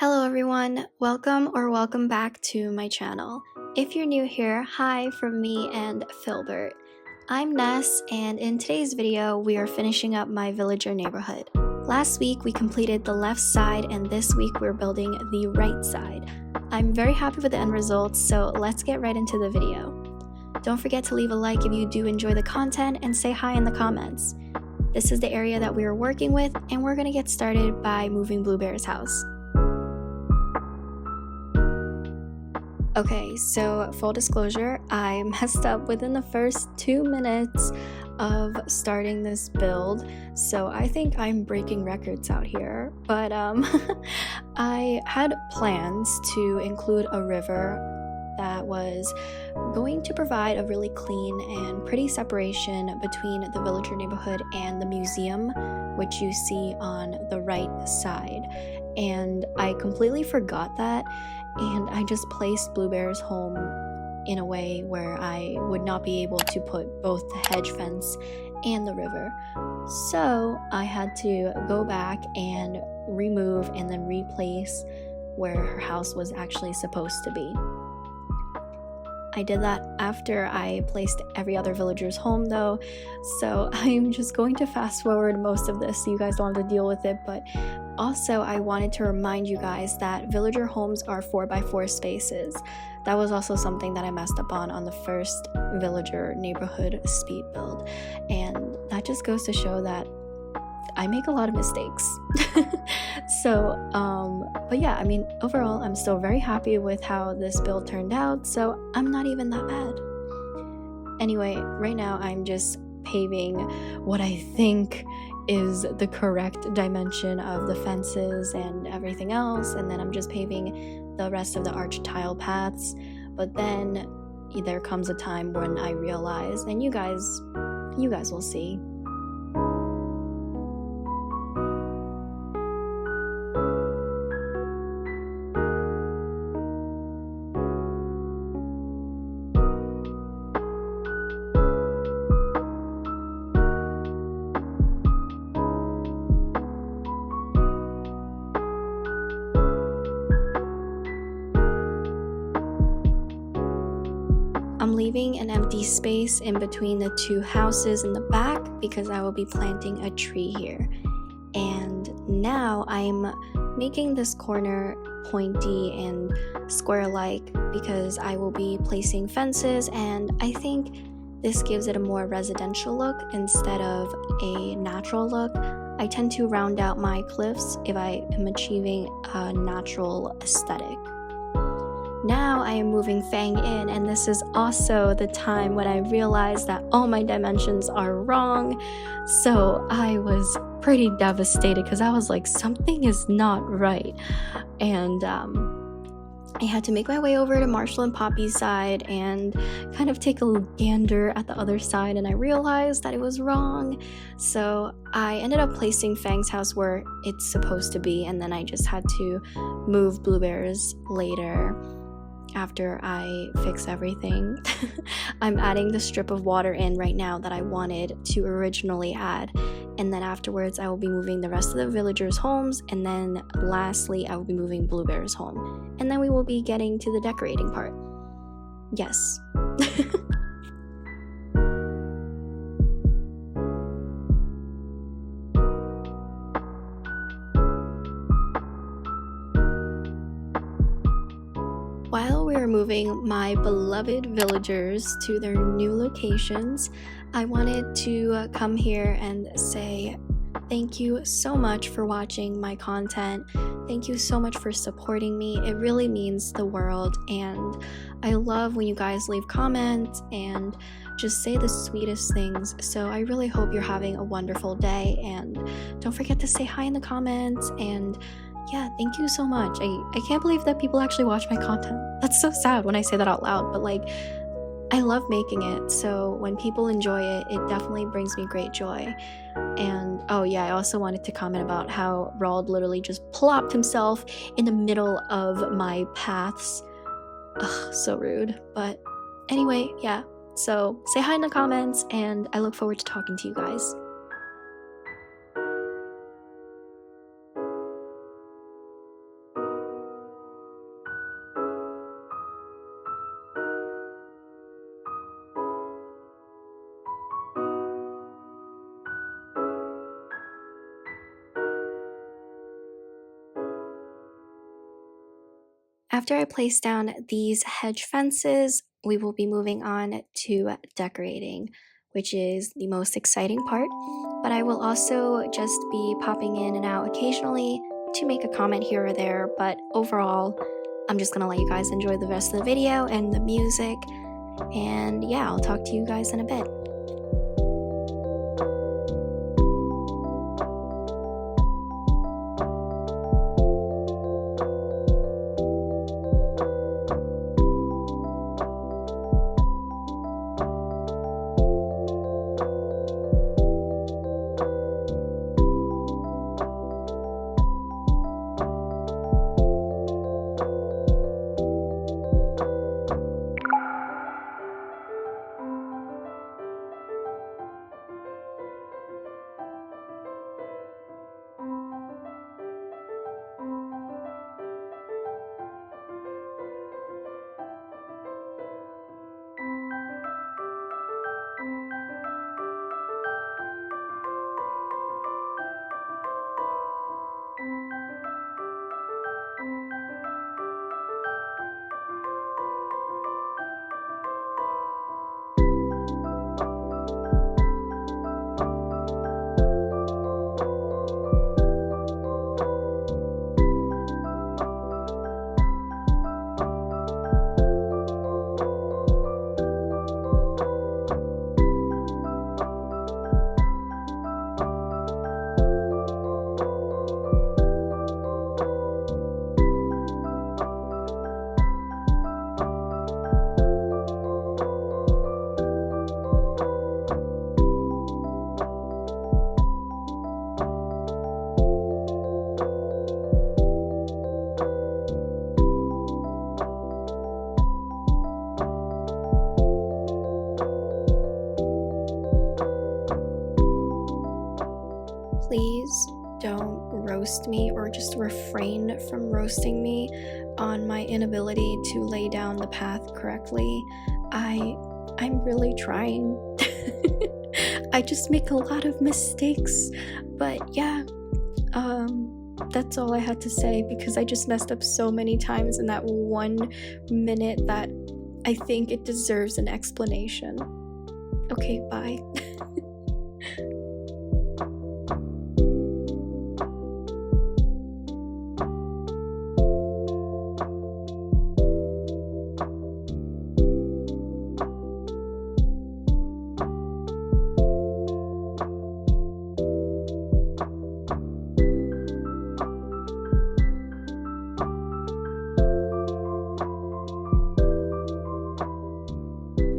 Hello everyone, welcome back to my channel. If you're new here, hi from me and Filbert. I'm Ness, and in today's video we are finishing up my villager neighborhood. Last week we completed the left side, and this week we're building the right side. I'm very happy with the end results, so let's get right into the video. Don't forget to leave a like if you do enjoy the content and say hi in the comments. This is the area that we are working with, and we're gonna get started by moving Bluebear's house. Okay, so full disclosure, I messed up within the first 2 minutes of starting this build, so I think I'm breaking records out here. But I had plans to include a river that was going to provide a really clean and pretty separation between the villager neighborhood and the museum, which you see on the right side. And I completely forgot that, and I just placed Bluebear's home in a way where I would not be able to put both the hedge fence and the river. So I had to go back and remove and then replace where her house was actually supposed to be. I did that after I placed every other villager's home though, so I'm just going to fast forward most of this so you guys don't have to deal with it. But also I wanted to remind you guys that villager homes are 4x4 spaces. That was also something that I messed up on the first villager neighborhood speed build, and that just goes to show that I make a lot of mistakes. But yeah, I mean, overall, I'm still very happy with how this build turned out, so I'm not even that bad. Anyway, right now I'm just paving what I think is the correct dimension of the fences and everything else, and then I'm just paving the rest of the arch tile paths. But then there comes a time when I realize, and you guys will see. I'm leaving an empty space in between the two houses in the back because I will be planting a tree here. And now I'm making this corner pointy and square-like because I will be placing fences, and I think this gives it a more residential look instead of a natural look. I tend to round out my cliffs if I am achieving a natural aesthetic. Now I am moving Fang in, and this is also the time when I realized that all my dimensions are wrong. So I was pretty devastated because I was like, something is not right. And I had to make my way over to Marshall and Poppy's side and kind of take a gander at the other side, and I realized that it was wrong. So I ended up placing Fang's house where it's supposed to be, and then I just had to move Bluebear's later after I fix everything. I'm adding the strip of water in right now that I wanted to originally add, and then afterwards I will be moving the rest of the villagers' homes, and then lastly I will be moving Bluebear's home, and then we will be getting to the decorating part. Yes. While we are moving my beloved villagers to their new locations, I wanted to come here and say thank you so much for watching my content. Thank you so much for supporting me. It really means the world, and I love when you guys leave comments and just say the sweetest things. So I really hope you're having a wonderful day, and don't forget to say hi in the comments. And yeah, thank you so much. I can't believe that people actually watch my content. That's so sad when I say that out loud, but like, I love making it, so when people enjoy it, it definitely brings me great joy. And oh yeah, I also wanted to comment about how Rald literally just plopped himself in the middle of my paths. Ugh, so rude. But anyway, yeah, so say hi in the comments, and I look forward to talking to you guys. After I place down these hedge fences, we will be moving on to decorating, which is the most exciting part. But I will also just be popping in and out occasionally to make a comment here or there. But overall, I'm just gonna let you guys enjoy the rest of the video and the music. And yeah, I'll talk to you guys in a bit. Please don't roast me or just refrain from roasting me on my inability to lay down the path correctly. I'm really trying. I just make a lot of mistakes. But yeah, that's all I had to say because I just messed up so many times in that 1 minute that I think it deserves an explanation. Okay, bye.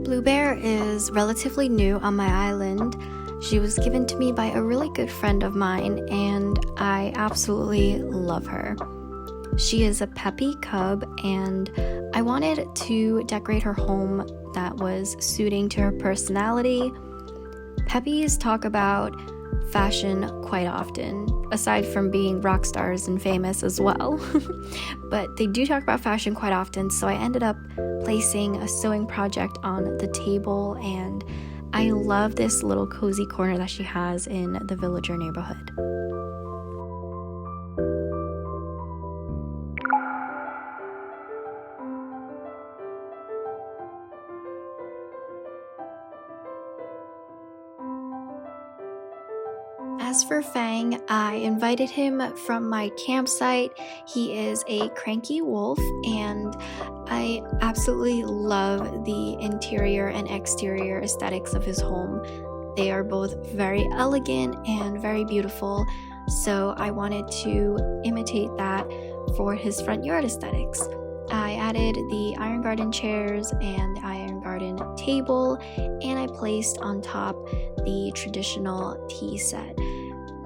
Blue Bear is relatively new on my island. She was given to me by a really good friend of mine, and I absolutely love her. She is a peppy cub, and I wanted to decorate her home that was suiting to her personality. Peppies talk about fashion quite often, aside from being rock stars and famous as well. But they do talk about fashion quite often, so I ended up placing a sewing project on the table, and I love this little cozy corner that she has in the villager neighborhood. As for Fang, I invited him from my campsite. He is a cranky wolf, and I absolutely love the interior and exterior aesthetics of his home. They are both very elegant and very beautiful, so I wanted to imitate that for his front yard aesthetics. I added the Iron Garden chairs and the Iron Garden table, and I placed on top the traditional tea set.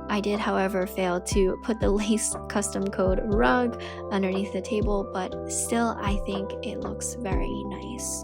I did, however, fail to put the lace custom code rug underneath the table, but still I think it looks very nice.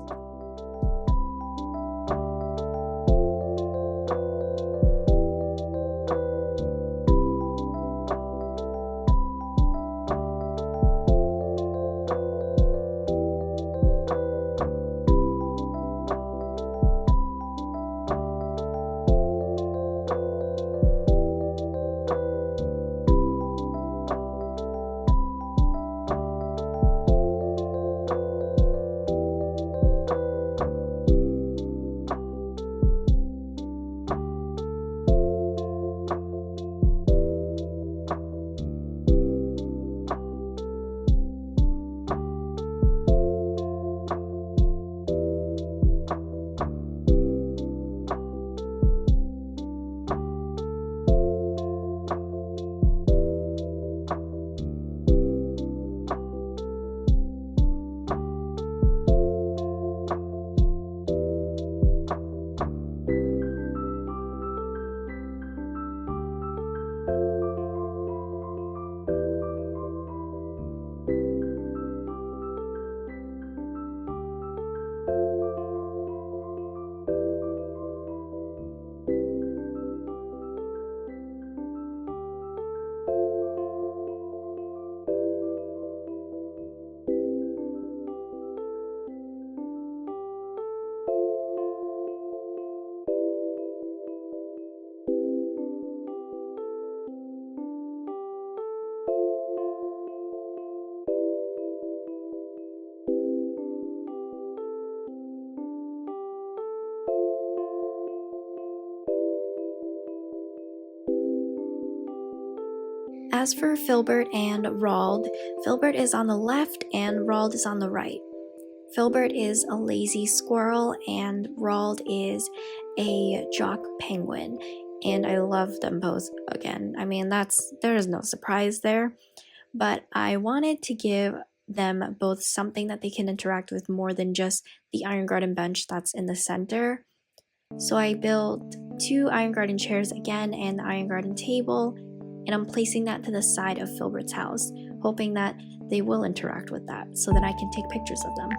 as for Filbert and Rald, Filbert is on the left and Rald is on the right. Filbert is a lazy squirrel and Rald is a jock penguin, and I love them both again. I mean, there is no surprise there, but I wanted to give them both something that they can interact with more than just the Iron Garden bench that's in the center. So I built 2 Iron Garden chairs again and the Iron Garden table, and I'm placing that to the side of Filbert's house, hoping that they will interact with that so that I can take pictures of them.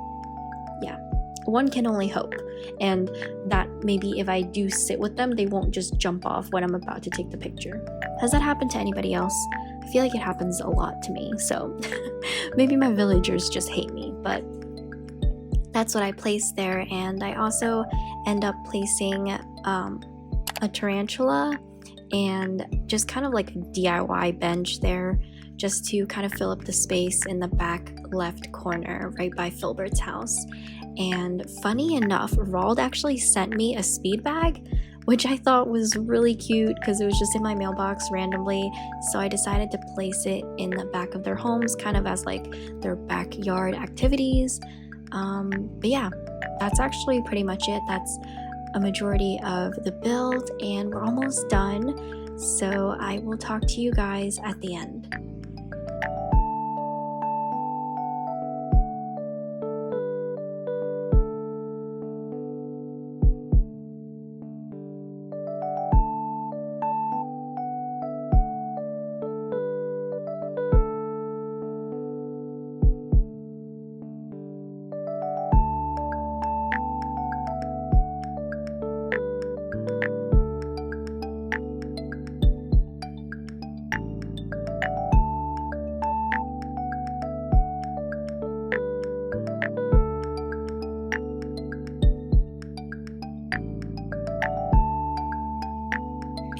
Yeah, one can only hope, and that maybe if I do sit with them, they won't just jump off when I'm about to take the picture. Has that happened to anybody else? I feel like it happens a lot to me, so maybe my villagers just hate me, but that's what I placed there. And I also end up placing a tarantula and just kind of like a DIY bench there, just to kind of fill up the space in the back left corner right by Filbert's house. And funny enough, Rald actually sent me a speed bag, which I thought was really cute because it was just in my mailbox randomly. So I decided to place it in the back of their homes, kind of as like their backyard activities. But yeah, that's actually pretty much it. That's a majority of the build, and we're almost done. So I will talk to you guys at the end.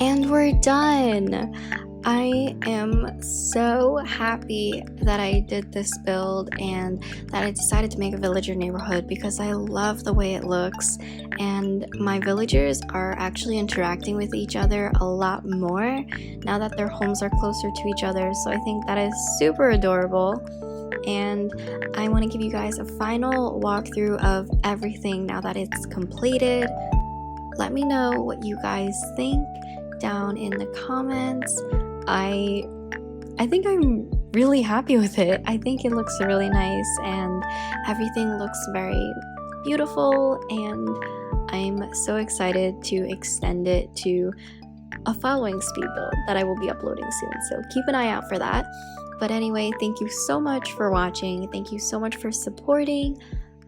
And we're done! I am so happy that I did this build and that I decided to make a villager neighborhood because I love the way it looks, and my villagers are actually interacting with each other a lot more now that their homes are closer to each other, so I think that is super adorable. And I want to give you guys a final walkthrough of everything now that it's completed. Let me know what you guys think down in the comments. I think I'm really happy with it. I think it looks really nice and everything looks very beautiful, and I'm so excited to extend it to a following speed build that I will be uploading soon, so keep an eye out for that. But anyway, thank you so much for watching. Thank you so much for supporting.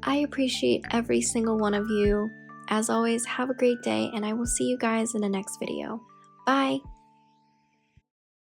I appreciate every single one of you. As always, have a great day, and I will see you guys in the next video. Bye!